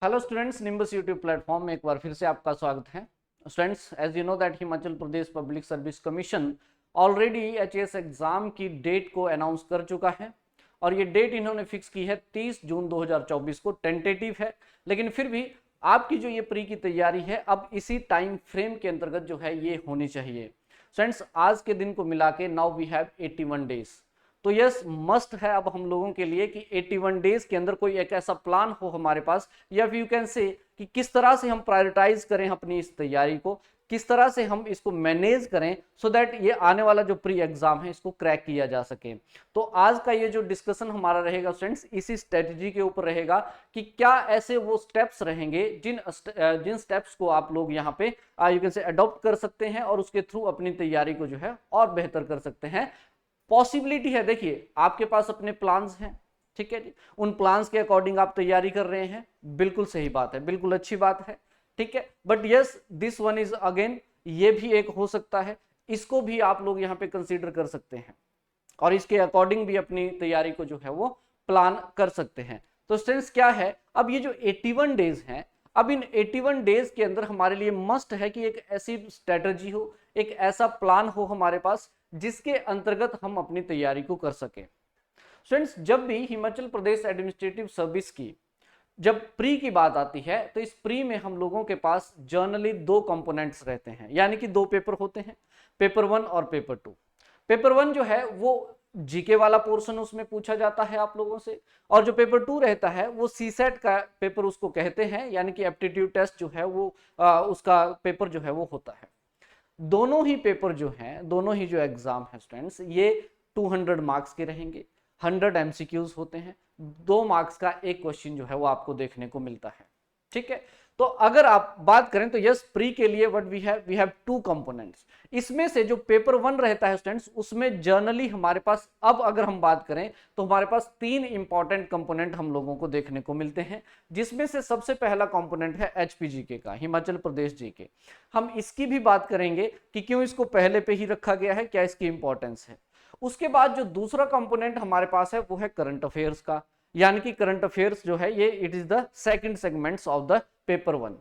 Hello students, Nimbus YouTube platform में एक बार फिर से आपका स्वागत है। Students, as you know that Himachal Pradesh public service commission already HAS exam की डेट को अनाउंस कर चुका है और ये डेट इन्होंने फिक्स की है 30 जून 2024 को। टेंटेटिव है, लेकिन फिर भी आपकी जो ये प्री की तैयारी है अब इसी टाइम फ्रेम के अंतर्गत जो है ये होनी चाहिए। स्टूडेंट्स, आज के दिन को मिला के नाउ वी हैव 81 डेज। तो यस, मस्ट है अब हम लोगों के लिए कि 81 डेज के अंदर कोई एक ऐसा प्लान हो हमारे पास, या फिर यू कैन से कि किस तरह से हम प्रायोरिटाइज करें अपनी इस तैयारी को, किस तरह से हम इसको मैनेज करें सो दैट ये आने वाला जो प्री एग्जाम है इसको क्रैक किया जा सके। तो आज का ये जो डिस्कशन हमारा रहेगा स्टूडेंट्स, इसी स्ट्रेटजी के ऊपर रहेगा कि क्या ऐसे वो स्टेप्स रहेंगे जिन स्टेप्स को आप लोग यहाँ पे यू कैन से अडॉप्ट कर सकते हैं और उसके थ्रू अपनी तैयारी को जो है और बेहतर कर सकते हैं। पॉसिबिलिटी है, देखिए आपके पास अपने प्लान्स हैं, ठीक है जी, उन प्लान्स के अकॉर्डिंग आप तैयारी कर रहे हैं, बिल्कुल सही बात है, बिल्कुल अच्छी बात है, ठीक है। But yes, this one is again, ये भी एक हो सकता है, इसको भी आप लोग यहाँ पे कंसीडर कर सकते हैं और इसके अकॉर्डिंग भी अपनी तैयारी को जो है वो प्लान कर सकते हैं। तो स्टूडेंट्स, क्या है, अब ये जो 81 डेज हैं, अब इन 81 डेज के अंदर हमारे लिए मस्ट है कि एक ऐसी स्ट्रेटजी हो, एक ऐसा प्लान हो हमारे पास जिसके अंतर्गत हम अपनी तैयारी को कर सके। स्टूडेंट्स, जब भी हिमाचल प्रदेश एडमिनिस्ट्रेटिव सर्विस की जब प्री की बात आती है तो इस प्री में हम लोगों के पास जर्नली दो कंपोनेंट्स रहते हैं, यानी कि दो पेपर होते हैं, पेपर 1 और पेपर 2। पेपर 1 जो है वो जीके वाला पोर्शन उसमें पूछा जाता है आप लोगों से, और जो पेपर 2 रहता है वो सीसेट का पेपर उसको कहते हैं, यानी कि एप्टीट्यूड टेस्ट जो है वो उसका पेपर जो है वो होता है। दोनों ही पेपर जो हैं, दोनों ही जो एग्जाम है स्टूडेंट्स, ये 200 मार्क्स के रहेंगे, 100 एमसीक्यूज होते हैं, 2 मार्क्स का एक क्वेश्चन जो है वो आपको देखने को मिलता है, ठीक है। तो अगर आप बात करें तो यस, प्री के लिए व्हाट वी हैव 2 कंपोनेंट्स। इसमें से जो पेपर 1 रहता है स्टूडेंट्स, उसमें जर्नली हमारे पास, अब अगर हम बात करें तो हमारे पास 3 इंपॉर्टेंट कंपोनेंट हम लोगों को देखने को मिलते हैं, जिसमें से सबसे पहला कंपोनेंट है एचपीजीके का, हिमाचल प्रदेश जीके। हम इसकी भी बात करेंगे कि क्यों इसको पहले पे ही रखा गया है, क्या इसकी इंपॉर्टेंस है। उसके बाद जो दूसरा कंपोनेंट हमारे पास है वो है करंट अफेयर्स का, यानी कि करंट अफेयर्स जो है ये it is the second segments of the paper 1।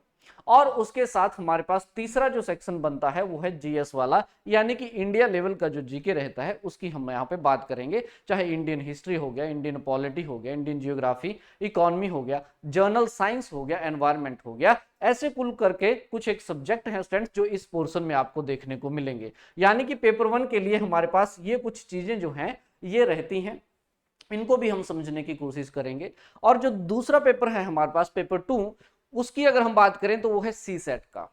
और उसके साथ हमारे पास तीसरा जो सेक्शन बनता है वो है जीएस वाला, यानी कि इंडिया लेवल का जो जीके रहता है उसकी हम यहाँ पे बात करेंगे, चाहे इंडियन हिस्ट्री हो गया, इंडियन पॉलिटी हो गया, इंडियन जियोग्राफी, इकोनॉमी हो गया, जर्नल साइंस हो गया, एनवायरमेंट हो गया, ऐसे कुल करके कुछ एक सब्जेक्ट है स्टूडेंट्स जो इस पोर्शन में आपको देखने को मिलेंगे। यानी कि पेपर 1 के लिए हमारे पास ये कुछ चीजें जो हैं ये रहती हैं, इनको भी हम समझने की कोशिश करेंगे। और जो दूसरा पेपर है हमारे पास पेपर 2, उसकी अगर हम बात करें तो वो है सीसेट का।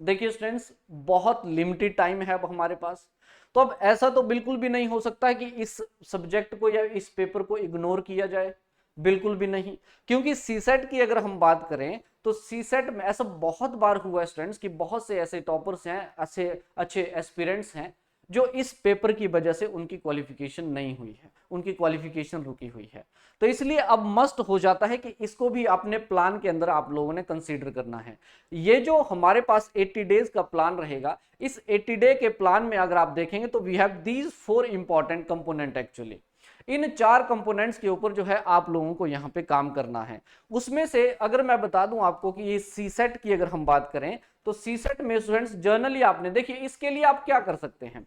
देखिए स्टूडेंट्स, बहुत लिमिटेड टाइम है अब हमारे पास, तो अब ऐसा तो बिल्कुल भी नहीं हो सकता है कि इस सब्जेक्ट को या इस पेपर को इग्नोर किया जाए, बिल्कुल भी नहीं। क्योंकि सीसेट की अगर हम बात करें तो सीसेट में ऐसा बहुत बार हुआ है स्टूडेंट्स कि बहुत से ऐसे टॉपर्स हैं, ऐसे अच्छे एस्पिरेंट्स हैं जो इस पेपर की वजह से उनकी क्वालिफिकेशन नहीं हुई है, उनकी क्वालिफिकेशन रुकी हुई है। तो इसलिए अब मस्ट हो जाता है कि इसको भी अपने प्लान के अंदर आप लोगों ने कंसीडर करना है। ये जो हमारे पास 80 डेज का प्लान रहेगा, इस 80 डे के प्लान में अगर आप देखेंगे तो we have these 4 important component actually. इन 4 कंपोनेंट्स के ऊपर जो है आप लोगों को यहाँ पे काम करना है। उसमें से अगर मैं बता दूं आपको कि ये सीसेट की अगर हम बात करें तो सीसेट में स्टूडेंट्स जर्नली आपने देखिए, इसके लिए आप क्या कर सकते हैं,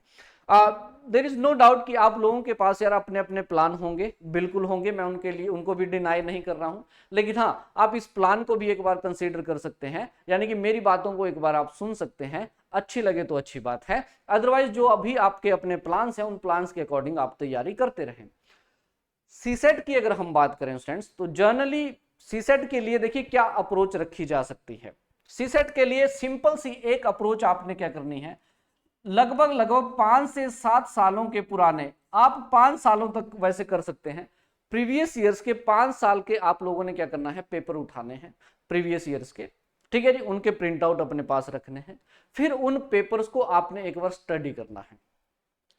देयर इज नो डाउट कि आप लोगों के पास यार अपने अपने प्लान होंगे, बिल्कुल होंगे, मैं उनके लिए उनको भी डिनाई नहीं कर रहा हूं, लेकिन हाँ, आप इस प्लान को भी एक बार कंसीडर कर सकते हैं, यानी कि मेरी बातों को एक बार आप सुन सकते हैं, अच्छी लगे तो अच्छी बात है, अदरवाइज जो अभी आपके अपने प्लान्स हैं उन प्लान्स के अकॉर्डिंग आप तैयारी करते रहें। सीसेट की अगर हम बात करें स्टूडेंट्स तो जर्नली सीसेट के लिए देखिए क्या अप्रोच रखी जा सकती है। सीसेट के लिए सिंपल सी एक अप्रोच आपने क्या करनी है, लगभग 5 से 7 सालों के पुराने, आप 5 सालों तक वैसे कर सकते हैं, प्रीवियस ईयर्स के 5 साल के आप लोगों ने क्या करना है, पेपर उठाने हैं प्रीवियस ईयर्स के, ठीक है जी, उनके प्रिंट आउट अपने पास रखने हैं, फिर उन पेपर्स को आपने एक बार स्टडी करना है।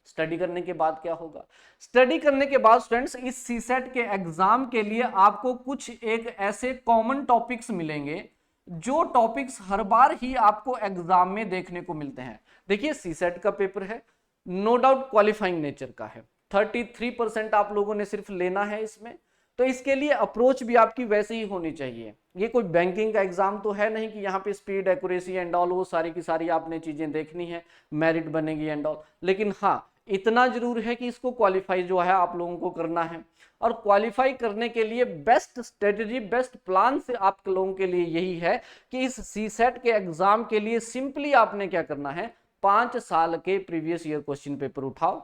स्टडी करने के बाद क्या होगा, स्टडी करने के बाद स्टूडेंट्स इस सीसेट के एग्जाम के लिए आपको कुछ एक ऐसे कॉमन टॉपिक्स मिलेंगे जो टॉपिक्स हर बार ही आपको एग्जाम में देखने को मिलते हैं। देखिए सीसेट का पेपर है, नो डाउट क्वालिफाइंग नेचर का है, 33% आप लोगों ने सिर्फ लेना है इसमें, तो इसके लिए अप्रोच भी आपकी वैसे ही होनी चाहिए। ये कोई बैंकिंग का एग्जाम तो है नहीं कि यहाँ पे स्पीड, एक्यूरेसी एंड ऑल वो सारी की सारी आपने चीजें देखनी है, मेरिट बनेगी एंड ऑल। लेकिन हाँ, इतना जरूर है कि इसको क्वालिफाई जो है आप लोगों को करना है। और क्वालिफाई करने के लिए बेस्ट स्ट्रेटेजी, बेस्ट प्लान से आप लोगों के लिए यही है कि इस सीसेट के एग्जाम के लिए सिंपली आपने क्या करना है, 5 साल के प्रीवियस ईयर क्वेश्चन पेपर उठाओ,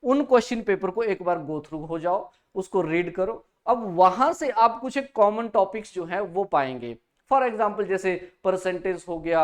उन क्वेश्चन पेपर को एक बार गो थ्रू हो जाओ, उसको रीड करो। अब वहां से आप कुछ एक कॉमन टॉपिक्स जो है वो पाएंगे। फॉर एग्जाम्पल जैसे परसेंटेज हो गया,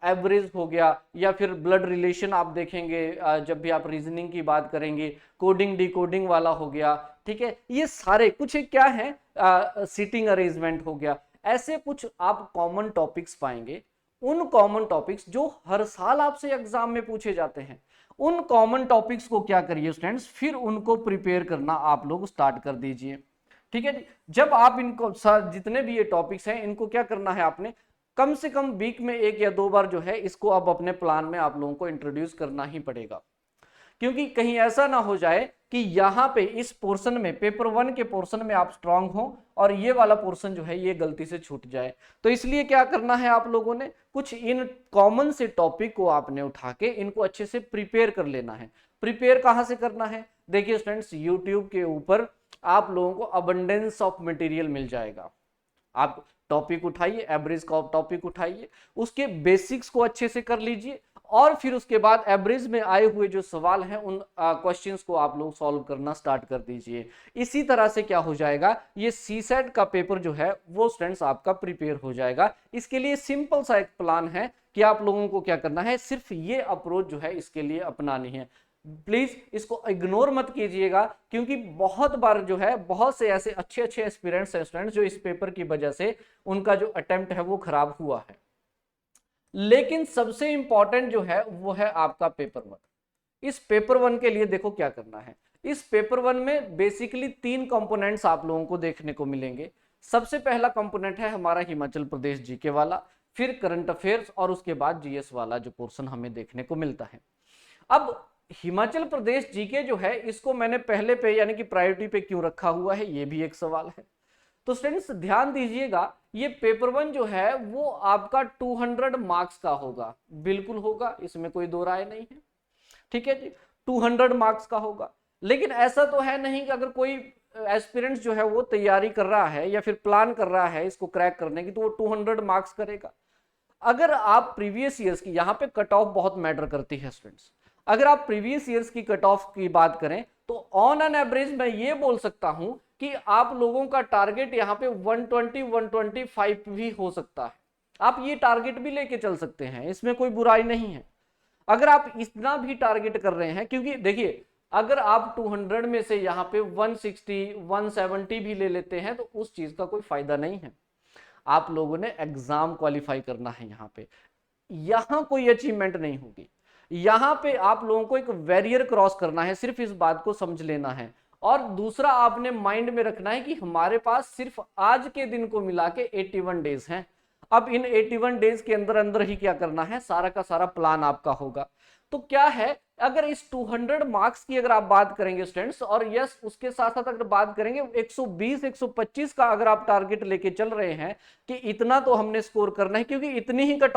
एवरेज हो गया, या फिर ब्लड रिलेशन आप देखेंगे जब भी आप रीजनिंग की बात करेंगे, कोडिंग डिकोडिंग वाला हो गया, ठीक है। ये सारे कुछ क्या है, सीटिंग अरेंजमेंट हो गया, ऐसे कुछ आप कॉमन टॉपिक्स पाएंगे। उन कॉमन टॉपिक्स जो हर साल आपसे एग्जाम में पूछे जाते हैं, उन कॉमन टॉपिक्स को क्या करिए स्टूडेंट्स, फिर उनको प्रिपेयर करना आप लोग स्टार्ट कर दीजिए, ठीक है जी। जब आप इनको जितने भी ये टॉपिक्स हैं इनको क्या करना है, आपने कम से कम वीक में 1 या 2 बार जो है इसको अब अपने प्लान में आप लोगों को इंट्रोड्यूस करना ही पड़ेगा। क्योंकि कहीं ऐसा ना हो जाए कि यहाँ पे इस पोर्शन में, पेपर 1 के पोर्शन में आप स्ट्रांग हो और ये वाला पोर्शन जो है ये गलती से छूट जाए। तो इसलिए क्या करना है आप लोगों ने, कुछ इन कॉमन से टॉपिक को आपने उठा के इनको अच्छे से प्रिपेयर कर लेना है। प्रिपेयर कहाँ से करना है, देखिए स्टूडेंट्स, यूट्यूब के ऊपर आप लोगों को अबंडेंस ऑफ मटेरियल मिल जाएगा। आप टॉपिक उठाइए, एवरेज का टॉपिक उठाइए, उसके बेसिक्स को अच्छे से कर लीजिए, और फिर उसके बाद एवरेज में आए हुए जो सवाल हैं उन क्वेश्चंस को आप लोग सॉल्व करना स्टार्ट कर दीजिए। इसी तरह से क्या हो जाएगा, ये सीसेट का पेपर जो है वो स्टूडेंट्स आपका प्रिपेयर हो जाएगा। इसके लिए सिंपल सा एक प्लान है कि आप लोगों को क्या करना है, सिर्फ ये अप्रोच जो है इसके लिए अपनानी है। प्लीज इसको इग्नोर मत कीजिएगा, क्योंकि बहुत बार जो है बहुत से ऐसे अच्छे अच्छे एस्पिरेंट्स हैं स्टूडेंट्स जो इस पेपर की वजह से उनका जो अटेम्प्ट है वो खराब हुआ है। लेकिन सबसे इंपॉर्टेंट जो है वो है आपका पेपर 1। इस पेपर 1 के लिए देखो क्या करना है, इस पेपर 1 में बेसिकली 3 कंपोनेंट्स आप लोगों को देखने को मिलेंगे। सबसे पहला कंपोनेंट है हमारा हिमाचल प्रदेश जीके वाला, फिर करंट अफेयर्स, और उसके बाद जीएस वाला जो पोर्शन हमें देखने को मिलता है। अब हिमाचल प्रदेश जीके जो है इसको मैंने पहले पे यानी कि प्रायोरिटी पे क्यों रखा हुआ है, ये भी एक सवाल है। तो स्टूडेंट्स ध्यान दीजिएगा, ये पेपर 1 जो है वो आपका 200 मार्क्स का होगा, बिल्कुल होगा, इसमें कोई दो राय नहीं है, ठीक है जी। 200 मार्क्स का होगा, लेकिन ऐसा तो है नहीं कि अगर कोई एस्पिरेंट जो है वो तैयारी कर रहा है या फिर प्लान कर रहा है इसको क्रैक करने की तो वो 200 मार्क्स करेगा। अगर आप प्रीवियस ईयर्स की, यहाँ पे कट ऑफ बहुत मैटर करती है स्टूडेंट्स, अगर आप प्रीवियस ईयर्स की कट ऑफ की बात करें तो ऑन एन एवरेज मैं ये बोल सकता हूं कि आप लोगों का टारगेट यहाँ पे 120 125 भी हो सकता है। आप ये टारगेट भी लेके चल सकते हैं, इसमें कोई बुराई नहीं है अगर आप इतना भी टारगेट कर रहे हैं। क्योंकि देखिए, अगर आप 200 में से यहाँ पे 160 170 भी ले लेते हैं तो उस चीज का कोई फायदा नहीं है। आप लोगों ने एग्जाम क्वालिफाई करना है, यहाँ कोई अचीवमेंट नहीं होगी। यहाँ पे आप लोगों को एक बैरियर क्रॉस करना है, सिर्फ इस बात को समझ लेना है। और दूसरा आपने माइंड में रखना है कि हमारे पास सिर्फ आज के दिन को मिला के 81 डेज हैं। अब इन 81 डेज के अंदर अंदर ही क्या करना है, सारा का सारा प्लान आपका होगा। तो क्या है, अगर इस 200 मार्क्स की अगर आप बात करेंगे स्टूडेंट्स, और यस उसके साथ साथ अगर बात करेंगे 120 125 का अगर आप टारगेट लेके चल रहे हैं कि इतना तो हमने स्कोर करना है, क्योंकि इतनी ही कट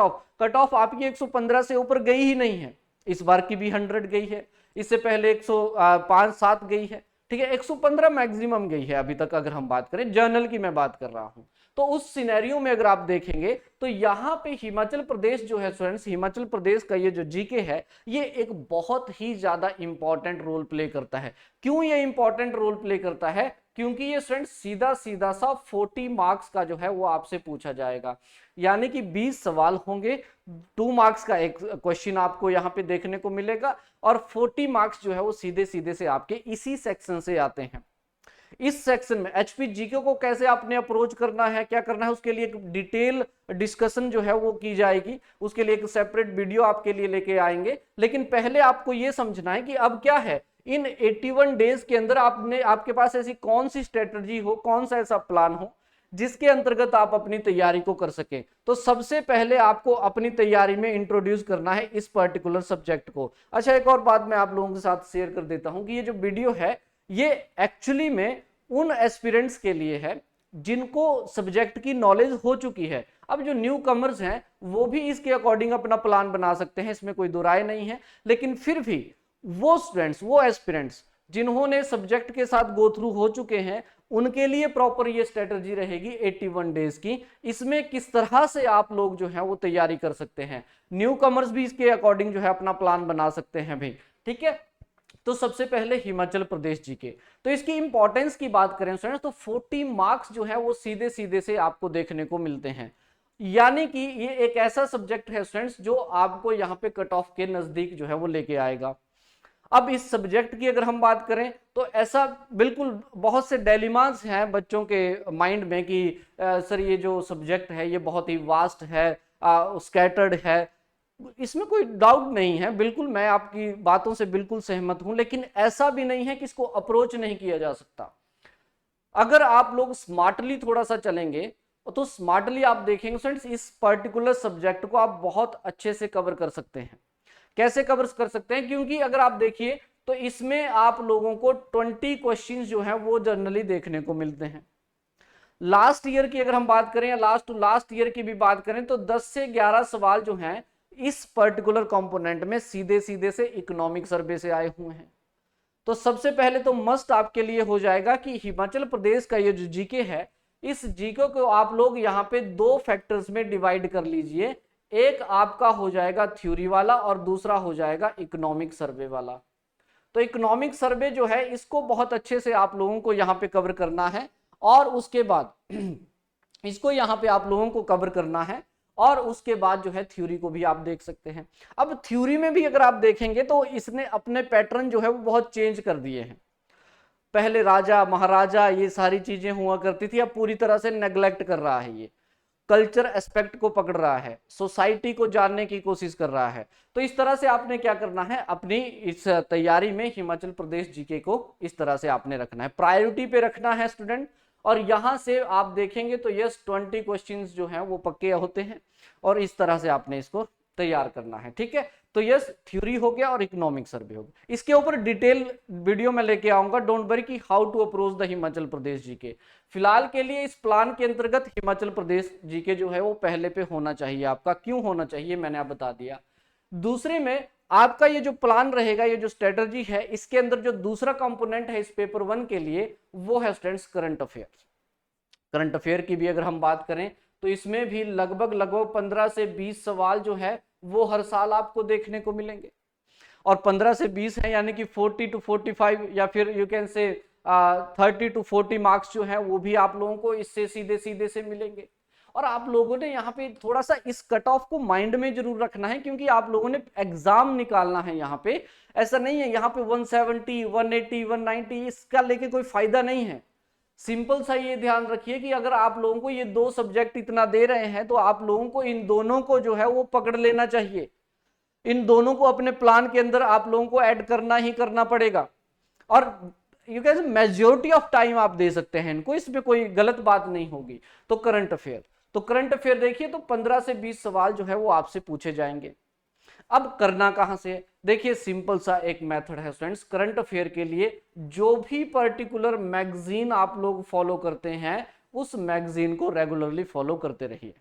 ऑफ आपकी 115 से ऊपर गई ही नहीं है। इस बार की भी 100 गई है, इससे पहले 105-7 गई है, ठीक है। 115 मैक्सिमम गई है अभी तक, अगर हम बात करें जर्नल की मैं बात कर रहा हूं। तो उस सिनेरियो में अगर आप देखेंगे तो यहाँ पे हिमाचल प्रदेश जो है स्टूडेंट्स, हिमाचल प्रदेश का ये जो जीके है ये एक बहुत ही ज्यादा इंपॉर्टेंट रोल प्ले करता है। क्यों ये इंपॉर्टेंट रोल प्ले करता है, क्योंकि ये स्टूडेंट्स सीधा सीधा सा 40 मार्क्स का जो है वो आपसे पूछा जाएगा, यानी कि 20 सवाल होंगे, 2 मार्क्स का एक क्वेश्चन आपको यहाँ पे देखने को मिलेगा, और 40 मार्क्स जो है वो सीधे सीधे से आपके इसी सेक्शन से आते हैं। इस सेक्शन में एचपी जीके को कैसे आपने अप्रोच करना है, क्या करना है, उसके लिए एक डिटेल डिस्कशन जो है वो की जाएगी। उसके लिए एक सेपरेट वीडियो आपके लिए लेके आएंगे। लेकिन पहले आपको ये समझना है कि अब क्या है, इन 81 डेज के अंदर आपके पास ऐसी कौन सी स्ट्रेटजी हो, कौन सा ऐसा प्लान हो जिसके अंतर्गत आप अपनी तैयारी को कर सके। तो सबसे पहले आपको अपनी तैयारी में इंट्रोड्यूस करना है इस पर्टिकुलर सब्जेक्ट को। अच्छा, एक और बात मैं आप लोगों के साथ शेयर कर देता हूं कि ये जो वीडियो है ये एक्चुअली में उन एस्पिरेंट्स के लिए है जिनको सब्जेक्ट की नॉलेज हो चुकी है। अब जो न्यू कमर्स हैं वो भी इसके अकॉर्डिंग अपना प्लान बना सकते हैं, इसमें कोई दो राय नहीं है। लेकिन फिर भी वो स्टूडेंट्स, वो एस्पिरेंट्स जिन्होंने सब्जेक्ट के साथ गो थ्रू हो चुके हैं, उनके लिए प्रॉपर ये स्ट्रेटजी रहेगी 81 डेज की। इसमें किस तरह से आप लोग जो है वो तैयारी कर सकते हैं, न्यू कमर्स भी इसके अकॉर्डिंग जो है अपना प्लान बना सकते हैं भाई, ठीक है। तो सबसे पहले हिमाचल प्रदेश जीके, तो इसकी इंपॉर्टेंस की बात करें स्टूडेंट्स तो 40 मार्क्स जो है वो सीधे सीधे से आपको देखने को मिलते हैं। यानी कि ये एक ऐसा सब्जेक्ट है स्टूडेंट्स जो आपको यहाँ पे कट ऑफ के नजदीक जो है वो लेके आएगा। अब इस सब्जेक्ट की अगर हम बात करें तो ऐसा बिल्कुल बहुत से डिलेमास हैं बच्चों के माइंड में कि सर ये जो सब्जेक्ट है ये बहुत ही वास्ट है, स्कैटर्ड है। इसमें कोई डाउट नहीं है, बिल्कुल मैं आपकी बातों से बिल्कुल सहमत हूं, लेकिन ऐसा भी नहीं है कि इसको अप्रोच नहीं किया जा सकता। अगर आप लोग स्मार्टली थोड़ा सा चलेंगे तो स्मार्टली आप देखेंगे फ्रेंड्स इस पर्टिकुलर सब्जेक्ट को आप बहुत अच्छे से कवर कर सकते हैं। कैसे कवर कर सकते हैं? क्योंकि अगर आप देखिए तो इसमें आप लोगों को 20 क्वेश्चंस जो हैं वो जनरली देखने को मिलते हैं। लास्ट ईयर की अगर हम बात करें या लास्ट टू लास्ट ईयर की भी बात करें तो 10 से 11 सवाल जो हैं इस पर्टिकुलर कंपोनेंट में सीधे सीधे से इकोनॉमिक सर्वे से आए हुए हैं। तो सबसे पहले तो मस्ट आपके लिए हो जाएगा कि हिमाचल प्रदेश का ये जो जीके है, इस जीके को आप लोग यहाँ पे दो फैक्टर्स में डिवाइड कर लीजिए। एक आपका हो जाएगा थ्योरी वाला और दूसरा हो जाएगा इकोनॉमिक सर्वे वाला। तो इकोनॉमिक सर्वे जो है इसको बहुत अच्छे से आप लोगों को यहाँ पे कवर करना है और उसके बाद इसको यहाँ पे आप लोगों को कवर करना है और उसके बाद जो है थ्योरी को भी आप देख सकते हैं। अब थ्योरी में भी अगर आप देखेंगे तो इसने अपने पैटर्न जो है वो बहुत चेंज कर दिए हैं। पहले राजा महाराजा ये सारी चीजें हुआ करती थी, अब पूरी तरह से नेग्लेक्ट कर रहा है, ये कल्चर एस्पेक्ट को पकड़ रहा है, सोसाइटी को जानने की कोशिश कर रहा है। तो इस तरह से आपने क्या करना है, अपनी इस तैयारी में हिमाचल प्रदेश जीके को इस तरह से आपने रखना है, प्रायोरिटी पे रखना है स्टूडेंट। और यहां से आप देखेंगे तो यस 20 क्वेश्चंस जो हैं वो पक्के होते हैं और इस तरह से आपने इसको तैयार करना है, ठीक है। तो यस थ्योरी हो गया और इकोनॉमिक सर्वे हो गया। इसके ऊपर डिटेल वीडियो में लेके आऊंगा, डोंट वरी कि how to approach the Himachal Pradesh GK. फिलहाल के लिए इस प्लान के अंतर्गत हिमाचल प्रदेश जीके जो है वो पहले पे होना चाहिए आपका। क्यों होना चाहिए मैंने आप बता दिया। दूसरे में आपका ये जो प्लान रहेगा, ये जो स्ट्रेटजी है, इसके अंदर जो दूसरा कंपोनेंट है इस पेपर 1 के लिए वो है students current affairs. Current affair की भी अगर हम बात करें तो इसमें भी लगभग 15 से 20 सवाल जो है वो हर साल आपको देखने को मिलेंगे। और 15 से 20 है यानी कि 40 to 45 या फिर you can say 30 to 40 marks जो है वो भी आप लोगों को इससे सीधे सीधे से मिलेंगे। और आप लोगों ने यहाँ पे थोड़ा सा इस कट ऑफ को माइंड में जरूर रखना है, क्योंकि आप लोगों ने एग्जाम निकालना है यहाँ पे। ऐसा नहीं है यहाँ पे 170, 180, 190 इसका लेके कोई फायदा नहीं है। सिंपल सा ये ध्यान रखिए कि अगर आप लोगों को ये दो सब्जेक्ट इतना दे रहे हैं तो आप लोगों को इन दोनों को जो है वो पकड़ लेना चाहिए। इन दोनों को अपने प्लान के अंदर आप लोगों को ऐड करना ही करना पड़ेगा। और you can majority of time आप दे सकते हैं इनको, इसमें कोई गलत बात नहीं होगी। तो करंट अफेयर देखिए तो 15 से 20 सवाल जो है वो आपसे पूछे जाएंगे। अब करना कहां से, देखिए सिंपल सा एक मेथड है स्टूडेंट्स करंट अफेयर के लिए। जो भी पर्टिकुलर मैगजीन आप लोग फॉलो करते हैं उस मैगजीन को रेगुलरली फॉलो करते रहिए।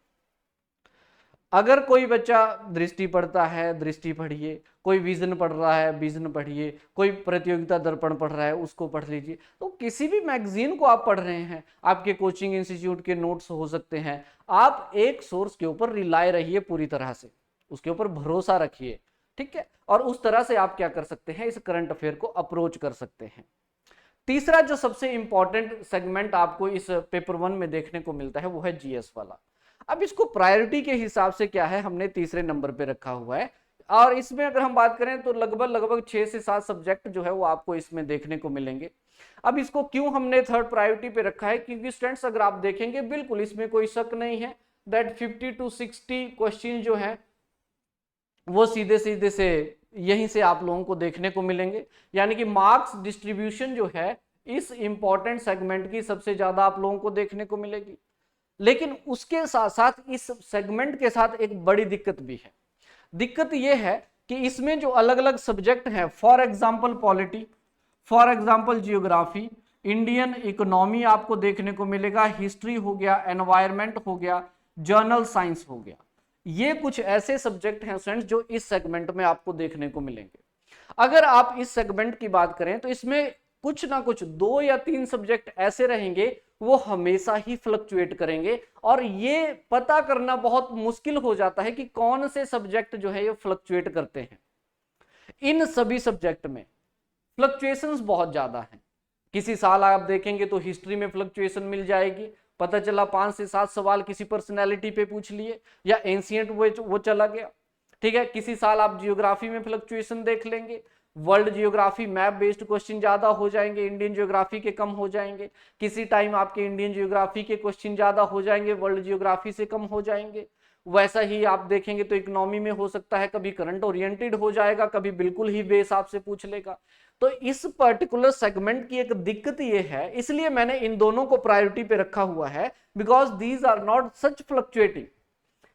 अगर कोई बच्चा दृष्टि पढ़ता है दृष्टि पढ़िए, कोई विजन पढ़ रहा है विजन पढ़िए, कोई प्रतियोगिता दर्पण पढ़ रहा है उसको पढ़ लीजिए। तो किसी भी मैगजीन को आप पढ़ रहे हैं, आपके कोचिंग इंस्टीट्यूट के नोट्स हो सकते हैं, आप एक सोर्स के ऊपर रिलाय रहिए, पूरी तरह से उसके ऊपर भरोसा रखिए, ठीक है। और उस तरह से आप क्या कर सकते हैं, इस करंट अफेयर को अप्रोच कर सकते हैं। तीसरा जो सबसे इंपॉर्टेंट सेगमेंट आपको इस पेपर 1 में देखने को मिलता है वो है जीएस वाला। अब इसको प्रायोरिटी के हिसाब से क्या है, हमने तीसरे नंबर पे रखा हुआ है। और इसमें अगर हम बात करें तो लगभग 6 से 7 सब्जेक्ट जो है वो आपको इसमें देखने को मिलेंगे। अब इसको क्यों हमने थर्ड प्रायोरिटी पे रखा है, क्योंकि स्टूडेंट्स अगर आप देखेंगे बिल्कुल इसमें कोई शक नहीं है दैट 50 to 60 क्वेश्चन जो है वो सीधे सीधे से यहीं से आप लोगों को देखने को मिलेंगे। यानी कि मार्क्स डिस्ट्रीब्यूशन जो है इस इंपॉर्टेंट सेगमेंट की सबसे ज्यादा आप लोगों को देखने को मिलेगी। लेकिन उसके साथ साथ इस सेगमेंट के साथ एक बड़ी दिक्कत भी है। दिक्कत यह है कि इसमें जो अलग अलग सब्जेक्ट हैं, for example polity, for example geography, Indian economy आपको देखने को मिलेगा, हिस्ट्री हो गया, एनवायरमेंट हो गया, जर्नल साइंस हो गया। ये कुछ ऐसे सब्जेक्ट हैं स्टूडेंट्स जो इस सेगमेंट में आपको देखने को मिलेंगे। अगर आप इस सेगमेंट की बात करें तो इसमें कुछ ना कुछ 2 या 3 सब्जेक्ट ऐसे रहेंगे वो हमेशा ही फ्लक्चुएट करेंगे, और ये पता करना बहुत मुश्किल हो जाता है कि कौन से सब्जेक्ट जो है ये फ्लक्चुएट करते हैं। इन सभी सब्जेक्ट में फ्लक्चुएशंस बहुत ज्यादा हैं। किसी साल आप देखेंगे तो हिस्ट्री में फ्लक्चुएशन मिल जाएगी, पता चला 5 से 7 सवाल किसी पर्सनैलिटी पे पूछ लिए या एंशिएंट वो चला गया। ठीक है, किसी साल आप जियोग्राफी में फ्लक्चुएशन देख लेंगे, world geography map based question ज्यादा हो जाएंगे, इंडियन जियोग्राफी के कम हो जाएंगे। किसी टाइम आपके इंडियन जियोग्राफी के क्वेश्चन ज्यादा हो जाएंगे, वर्ल्ड जियोग्राफी से कम हो जाएंगे। वैसा ही आप देखेंगे तो इकोनॉमी में हो सकता है कभी करंट ओरिएंटेड हो जाएगा, कभी बिल्कुल ही बेहिसाब से पूछ लेगा। तो इस पर्टिकुलर सेगमेंट की एक दिक्कत ये है, इसलिए मैंने इन दोनों को प्रायोरिटी पे रखा हुआ है, because these are not such fluctuating.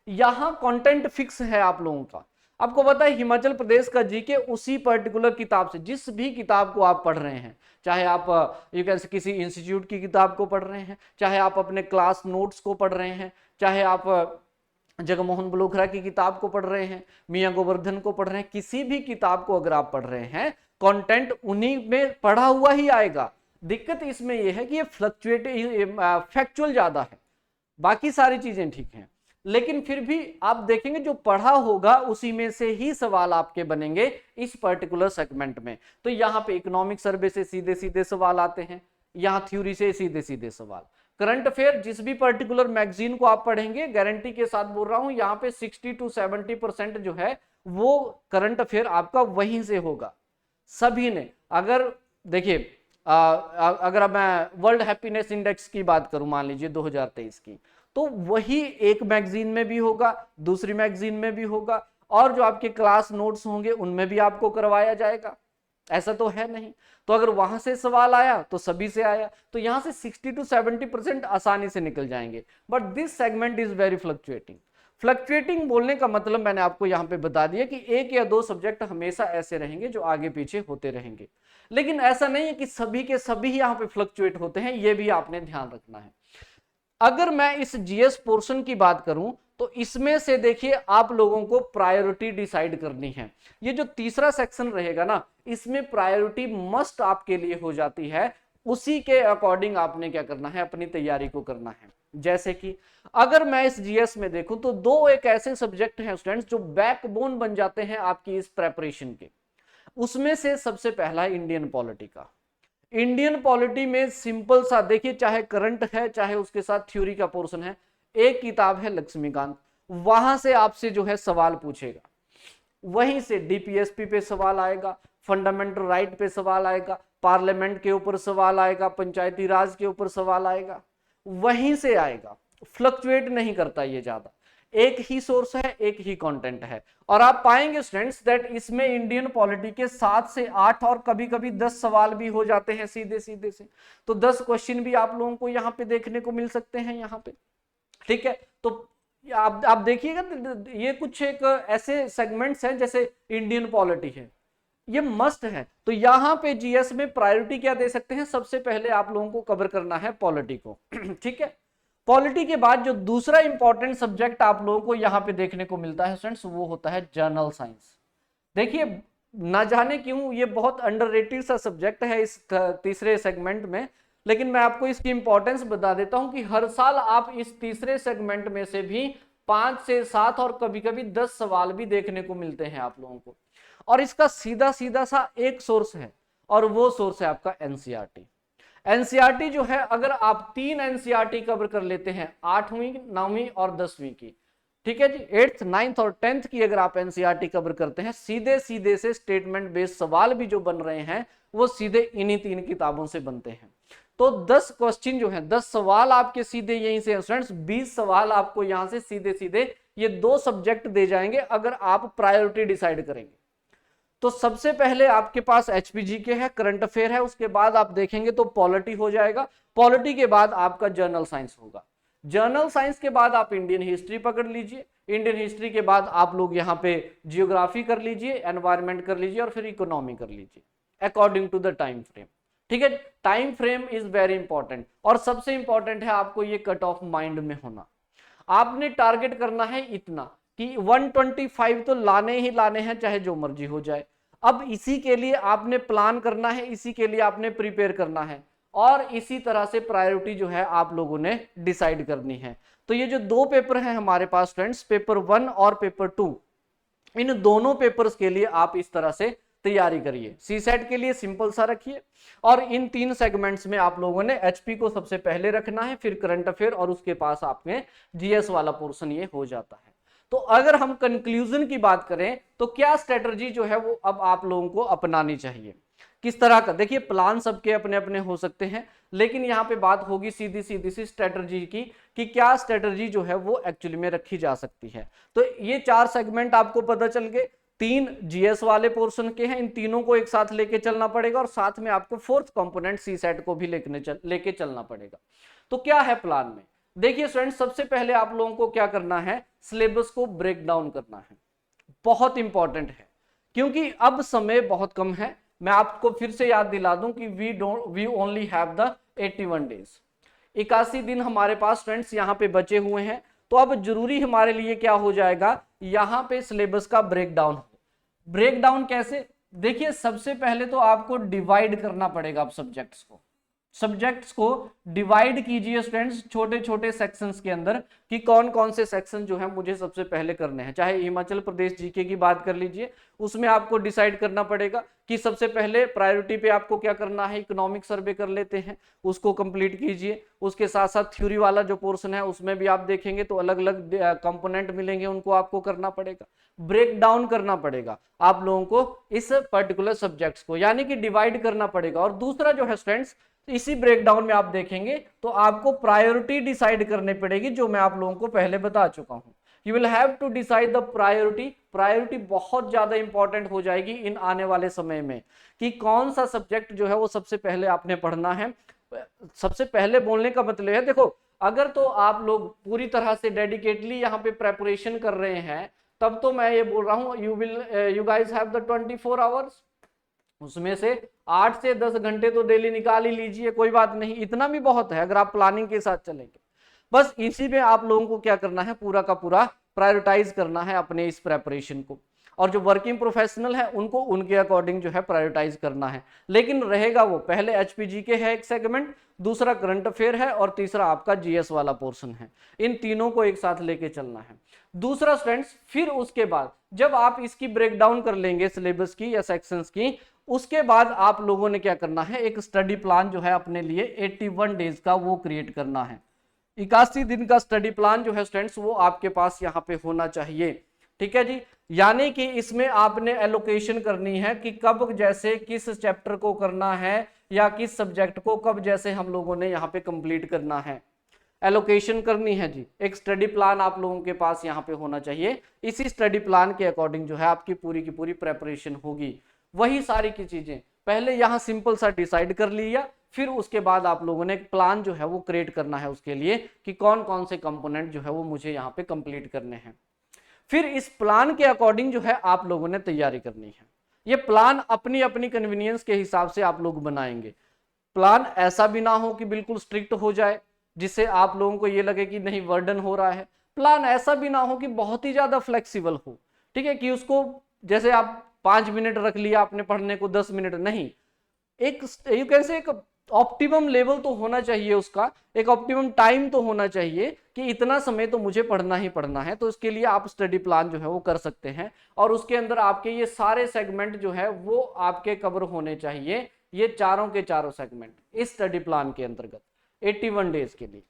यहां कंटेंट फिक्स है आप लोगों का। आपको पता है हिमाचल प्रदेश का जीके उसी पर्टिकुलर किताब से, जिस भी किताब को आप पढ़ रहे हैं, चाहे आप यू कैन से किसी इंस्टीट्यूट की किताब को पढ़ रहे हैं, चाहे आप अपने क्लास नोट्स को पढ़ रहे हैं, चाहे आप जगमोहन बलोखरा की किताब को पढ़ रहे हैं, मियां गोवर्धन को पढ़ रहे हैं, किसी भी किताब को अगर आप पढ़ रहे हैं कंटेंट उन्हीं में पढ़ा हुआ ही आएगा। दिक्कत इसमें यह है कि ये फ्लक्चुएट फैक्चुअल ज्यादा है, बाकी सारी चीजें ठीक हैं, लेकिन फिर भी आप देखेंगे जो पढ़ा होगा उसी में से ही सवाल आपके बनेंगे इस पर्टिकुलर सेगमेंट में। तो यहाँ पे इकोनॉमिक सर्वे से सीधे सीधे सवाल आते हैं, यहाँ थ्योरी से सीधे सीधे सवाल। करंट अफेयर जिस भी पर्टिकुलर मैगजीन को आप पढ़ेंगे, गारंटी के साथ बोल रहा हूं, यहाँ पे 60 to 70% जो है वो करंट अफेयर आपका वहीं से होगा। सभी ने अगर देखिए अगर मैं वर्ल्ड हैप्पीनेस इंडेक्स की बात करूं मान लीजिए 2023 की, तो वही एक मैगजीन में भी होगा, दूसरी मैगजीन में भी होगा, और जो आपके क्लास नोट्स होंगे उनमें भी आपको करवाया जाएगा। ऐसा तो है नहीं, तो अगर वहां से सवाल आया तो सभी से आया, तो यहां से 60 to 70% आसानी से निकल जाएंगे। But this segment is very fluctuating. Fluctuating बोलने का मतलब मैंने आपको यहां पे बता दिया कि 1 या 2 सब्जेक्ट हमेशा ऐसे रहेंगे जो आगे पीछे होते रहेंगे, लेकिन ऐसा नहीं है कि सभी के सभी यहां पे फ्लक्चुएट होते हैं, यह भी आपने ध्यान रखना है। अगर मैं इस जीएस पोर्शन की बात करूं तो इसमें से देखिए आप लोगों को प्रायोरिटी डिसाइड करनी है। ये जो तीसरा सेक्शन रहेगा ना, इसमें प्रायोरिटी मस्ट आपके लिए हो जाती है, उसी के अकॉर्डिंग आपने क्या करना है, अपनी तैयारी को करना है। जैसे कि अगर मैं इस जीएस में देखूं तो 2 एक ऐसे सब्जेक्ट हैं स्टूडेंट्स जो बैकबोन बन जाते हैं आपकी इस प्रेपरेशन के। उसमें से सबसे पहला है इंडियन पॉलिटी का। इंडियन पॉलिटी में सिंपल सा देखिए, चाहे करंट है चाहे उसके साथ थ्योरी का पोर्शन है, एक किताब है लक्ष्मीकांत, वहां से आपसे जो है सवाल पूछेगा, वहीं से डीपीएसपी पे सवाल आएगा, फंडामेंटल राइट पे सवाल आएगा, पार्लियामेंट के ऊपर सवाल आएगा, पंचायती राज के ऊपर सवाल आएगा, वहीं से आएगा। फ्लक्चुएट नहीं करता ये ज्यादा, एक ही सोर्स है, एक ही कंटेंट है। और आप पाएंगे स्टूडेंट्स दैट इसमें इंडियन पॉलिटी के 7 से 8 और कभी कभी 10 सवाल भी हो जाते हैं सीधे सीधे से, तो 10 क्वेश्चन भी आप लोगों को यहाँ पे देखने को मिल सकते हैं यहाँ पे। ठीक है, तो आप देखिएगा ये कुछ एक ऐसे सेगमेंट्स हैं, जैसे इंडियन पॉलिटी है, ये मस्ट है। तो यहाँ पे जीएस में प्रायोरिटी क्या दे सकते हैं, सबसे पहले आप लोगों को कवर करना है पॉलिटी को। ठीक है, पॉलिटी के बाद जो दूसरा इंपॉर्टेंट सब्जेक्ट आप लोगों को यहाँ पे देखने को मिलता है स्टूडेंट्स, वो होता है जर्नल साइंस। देखिए ना जाने क्यों ये बहुत अंडररेटेड सा सब्जेक्ट है इस तीसरे सेगमेंट में, लेकिन मैं आपको इसकी इंपॉर्टेंस बता देता हूं कि हर साल आप इस तीसरे सेगमेंट में से भी 5 से 7 और कभी कभी 10 सवाल भी देखने को मिलते हैं आप लोगों को। और इसका सीधा सीधा सा एक सोर्स है, और वो सोर्स है आपका एनसीईआरटी। एनसीईआरटी जो है, अगर आप 3 एनसीईआरटी कवर कर लेते हैं, 8वीं 9वीं और 10वीं की, ठीक है जी, 8th 9th और 10th की अगर आप एनसीईआरटी कवर करते हैं, सीधे सीधे से स्टेटमेंट बेस्ड सवाल भी जो बन रहे हैं वो सीधे इन्हीं 3 किताबों से बनते हैं। तो 10 क्वेश्चन जो है, 10 सवाल आपके सीधे यहीं से स्टूडेंट्स, 20 सवाल आपको यहां से सीधे सीधे ये 2 सब्जेक्ट दे जाएंगे अगर आप प्रायोरिटी डिसाइड करेंगे। तो सबसे पहले आपके पास एचपीजी के है, करंट अफेयर है, उसके बाद आप देखेंगे तो पॉलिटी हो जाएगा, पॉलिटी के बाद आपका जर्नल साइंस होगा, जर्नल साइंस के बाद आप इंडियन हिस्ट्री पकड़ लीजिए, इंडियन हिस्ट्री के बाद आप लोग यहाँ पे जियोग्राफी कर लीजिए, एनवायरमेंट कर लीजिए और फिर इकोनॉमी कर लीजिए according to the time frame. ठीक है, time frame is very important. और सबसे इंपॉर्टेंट है आपको ये कट ऑफ माइंड में होना। आपने टारगेट करना है इतना कि 125 तो लाने ही लाने हैं, चाहे जो मर्जी हो जाए। अब इसी के लिए आपने प्लान करना है, इसी के लिए आपने प्रिपेयर करना है, और इसी तरह से प्रायोरिटी जो है आप लोगों ने डिसाइड करनी है। तो ये जो दो पेपर हैं हमारे पास फ्रेंड्स, पेपर 1 और पेपर 2, इन दोनों पेपर्स के लिए आप इस तरह से तैयारी करिए। सीसेट के लिए सिंपल सा रखिए, और इन 3 सेगमेंट्स में आप लोगों ने एचपी को सबसे पहले रखना है, फिर करंट अफेयर, और उसके पास आपने जीएस वाला पोर्शन ये हो जाता है। तो अगर हम कंक्लूजन की बात करें तो क्या स्ट्रेटजी जो है वो अब आप लोगों को अपनानी चाहिए, किस तरह का। देखिए प्लान सबके अपने अपने हो सकते हैं, लेकिन यहाँ पे बात होगी सीधी सीधी सी स्ट्रेटजी की, कि क्या स्ट्रेटजी जो है वो एक्चुअली में रखी जा सकती है। तो ये 4 सेगमेंट आपको पता चल गए, 3 जीएस वाले पोर्शन के हैं, इन तीनों को एक साथ लेके चलना पड़ेगा, और साथ में आपको 4th कंपोनेंट सी सेट को भी लेके चलना पड़ेगा। तो क्या है प्लान में, देखिए स्टूडेंट, सबसे पहले आप लोगों को क्या करना है, सिलेबस को ब्रेक डाउन करना है। बहुत इंपॉर्टेंट है, क्योंकि अब समय बहुत कम है। मैं आपको फिर से याद दिला दूं कि we only have the 81 days, 81 दिन हमारे पास फ्रेंड्स यहाँ पे बचे हुए हैं। तो अब जरूरी हमारे लिए क्या हो जाएगा, यहाँ पे सिलेबस का ब्रेक डाउन हो। ब्रेक डाउन कैसे, देखिए सबसे पहले तो आपको डिवाइड करना पड़ेगा। अब सब्जेक्ट्स को डिवाइड कीजिए स्टूडेंट्स छोटे छोटे सेक्शंस के अंदर, कि कौन कौन से सेक्शन जो है मुझे सबसे पहले करने हैं। चाहे हिमाचल प्रदेश जीके की बात कर लीजिए, उसमें आपको डिसाइड करना पड़ेगा कि सबसे पहले प्रायोरिटी पे आपको क्या करना है, इकोनॉमिक सर्वे कर लेते हैं, उसको कंप्लीट कीजिए। उसके साथ साथ थ्योरी वाला जो पोर्शन है उसमें भी आप देखेंगे तो अलग अलग कंपोनेंट मिलेंगे, उनको आपको करना पड़ेगा, ब्रेक डाउन करना पड़ेगा आप लोगों को इस पर्टिकुलर सब्जेक्ट्स को, यानी कि डिवाइड करना पड़ेगा। और दूसरा जो है स्टूडेंट्स, इसी ब्रेकडाउन में आप देखेंगे तो आपको प्रायोरिटी डिसाइड करनी पड़ेगी, जो मैं आप लोगों को पहले बता चुका हूं। You will have to decide the priority बहुत ज्यादा इंपॉर्टेंट हो जाएगी इन आने वाले समय में, कि कौन सा सब्जेक्ट जो है वो सबसे पहले आपने पढ़ना है। सबसे पहले बोलने का मतलब है, देखो अगर तो आप लोग पूरी तरह से डेडिकेटली यहाँ पे प्रेपरेशन कर रहे हैं, तब तो मैं ये बोल रहा हूँ you guys have the 24 hours, उसमें से 8 से 10 घंटे तो डेली निकाल ही लीजिए, कोई बात नहीं, इतना भी बहुत है अगर आप प्लानिंग के साथ चलेंगे। बस इसी में आप लोगों को क्या करना है, पूरा का पूरा प्रायोरिटाइज करना है अपने इस प्रेपरेशन को, और जो वर्किंग प्रोफेशनल है उनको उनके अकॉर्डिंग जो है प्रायोरिटाइज करना है। लेकिन रहेगा वो, पहले एचपीजी के है एक सेगमेंट, दूसरा करंट अफेयर है, और तीसरा आपका जीएस वाला पोर्शन है। इन तीनों को एक साथ लेके चलना है। दूसरा स्टूडेंट्स, फिर उसके बाद जब आप इसकी ब्रेकडाउन कर लेंगे सिलेबस की या सेक्शंस की, उसके बाद आप लोगों ने क्या करना है, एक स्टडी प्लान जो है अपने लिए 81 डेज का वो क्रिएट करना है। 81 दिन का स्टडी प्लान जो है स्टूडेंट्स वो आपके पास यहाँ पे होना चाहिए। ठीक है जी, यानी कि इसमें आपने एलोकेशन करनी है कि कब जैसे किस चैप्टर को करना है, या किस सब्जेक्ट को कब जैसे हम लोगों ने यहाँ पे कंप्लीट करना है, एलोकेशन करनी है जी। एक स्टडी प्लान आप लोगों के पास यहाँ पे होना चाहिए। इसी स्टडी प्लान के अकॉर्डिंग जो है आपकी पूरी की पूरी प्रेपरेशन होगी। वही सारी की चीजें पहले यहाँ सिंपल सा डिसाइड कर लिया, फिर उसके बाद आप लोगों ने एक प्लान जो है वो क्रिएट करना है उसके लिए, कि कौन कौन से कंपोनेंट जो है वो मुझे यहाँ पे कंप्लीट करने हैं। फिर इस प्लान के अकॉर्डिंग जो है आप लोगों ने तैयारी करनी है। ये प्लान अपनी अपनी कन्वीनियंस के हिसाब से आप लोग बनाएंगे। प्लान ऐसा भी ना हो कि बिल्कुल स्ट्रिक्ट हो जाए, जिससे आप लोगों को ये लगे कि नहीं वर्डन हो रहा है। प्लान ऐसा भी ना हो कि बहुत ही ज्यादा फ्लेक्सिबल हो, ठीक है, कि उसको जैसे आप 5 मिनट रख लिया आपने पढ़ने को, 10 मिनट नहीं, एक यू कैन से एक ऑप्टिमम लेवल तो होना चाहिए उसका, एक ऑप्टिमम टाइम तो होना चाहिए कि इतना समय तो मुझे पढ़ना ही पढ़ना है। तो इसके लिए आप स्टडी प्लान जो है वो कर सकते हैं, और उसके अंदर आपके ये सारे सेगमेंट जो है वो आपके कवर होने चाहिए, ये चारों के चारों सेगमेंट इस स्टडी प्लान के अंतर्गत 81 डेज के लिए।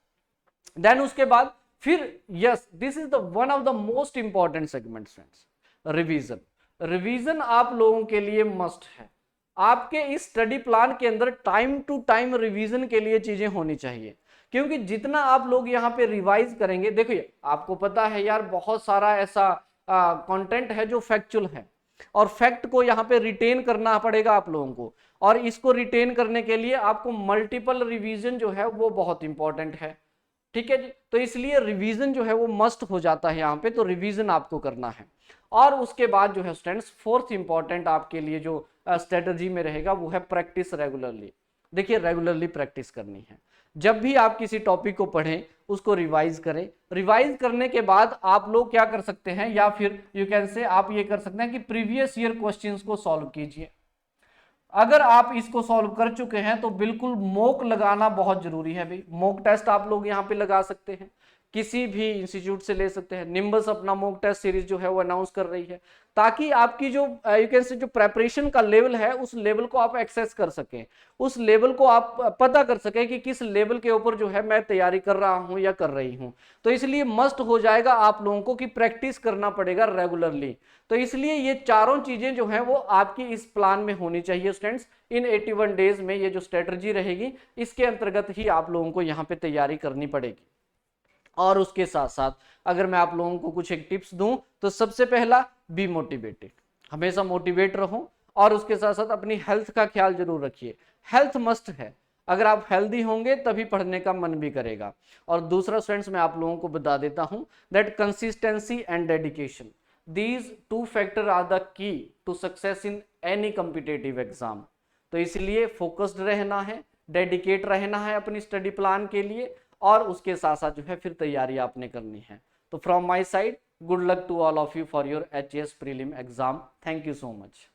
देन उसके बाद फिर yes, this is the one of the most important segment friends, revision. Revision आप लोगों के लिए मस्ट है। आपके इस स्टडी प्लान के अंदर टाइम टू टाइम रिवीजन के लिए चीजें होनी चाहिए, क्योंकि जितना आप लोग यहाँ पे रिवाइज करेंगे, देखिए आपको पता है यार बहुत सारा ऐसा कंटेंट है जो फैक्चुअल है, और फैक्ट को यहाँ पे रिटेन करना पड़ेगा आप लोगों को, और इसको रिटेन करने के लिए आपको मल्टीपल रिवीजन जो है वो बहुत इंपॉर्टेंट है। ठीक है जी, तो इसलिए रिवीजन जो है वो मस्ट हो जाता है यहाँ पे, तो रिवीजन आपको करना है। और उसके बाद जो है स्टूडेंट्स, फोर्थ इंपॉर्टेंट आपके लिए जो स्ट्रेटजी में रहेगा वो है प्रैक्टिस रेगुलरली। देखिए रेगुलरली प्रैक्टिस करनी है। जब भी आप किसी टॉपिक को पढ़ें उसको रिवाइज करें। रिवाइज करने के बाद आप लोग क्या कर सकते हैं, या फिर यू कैन से आप ये कर सकते हैं कि प्रीवियस ईयर क्वेश्चंस को सॉल्व कीजिए। अगर आप इसको सॉल्व कर चुके हैं तो बिल्कुल मॉक लगाना बहुत जरूरी है भाई। मॉक टेस्ट आप लोग यहाँ पे लगा सकते हैं, किसी भी इंस्टीट्यूट से ले सकते हैं। निम्बस अपना मॉक टेस्ट सीरीज जो है वो अनाउंस कर रही है, ताकि आपकी जो यू कैन से जो प्रेपरेशन का लेवल है उस लेवल को आप एक्सेस कर सकें, उस लेवल को आप पता कर सकें कि किस लेवल के ऊपर जो है मैं तैयारी कर रहा हूं या कर रही हूं। तो इसलिए मस्ट हो जाएगा आप लोगों को कि प्रैक्टिस करना पड़ेगा रेगुलरली। तो इसलिए ये चारों चीजें जो हैं वो आपकी इस प्लान में होनी चाहिए स्टूडेंट्स। इन 81 डेज में ये जो स्ट्रेटजी रहेगी इसके अंतर्गत ही आप लोगों को यहाँ पे तैयारी करनी पड़ेगी। और उसके साथ साथ अगर मैं आप लोगों को कुछ एक टिप्स दूं तो सबसे पहला, बी मोटिवेटेड, हमेशा मोटिवेट रहो। और उसके साथ साथ अपनी हेल्थ का ख्याल जरूर रखिए, हेल्थ मस्ट है। अगर आप हेल्दी होंगे तभी पढ़ने का मन भी करेगा। और दूसरा स्टूडेंट्स मैं आप लोगों को बता देता हूं that consistency and dedication, these two factor are the key to success in any competitive exam. तो इसलिए फोकस्ड रहना है, डेडिकेट रहना है अपनी स्टडी प्लान के लिए, और उसके साथ साथ जो है फिर तैयारी आपने करनी है। तो from my side, good luck to all of you for your HAS prelim exam. Thank you so much.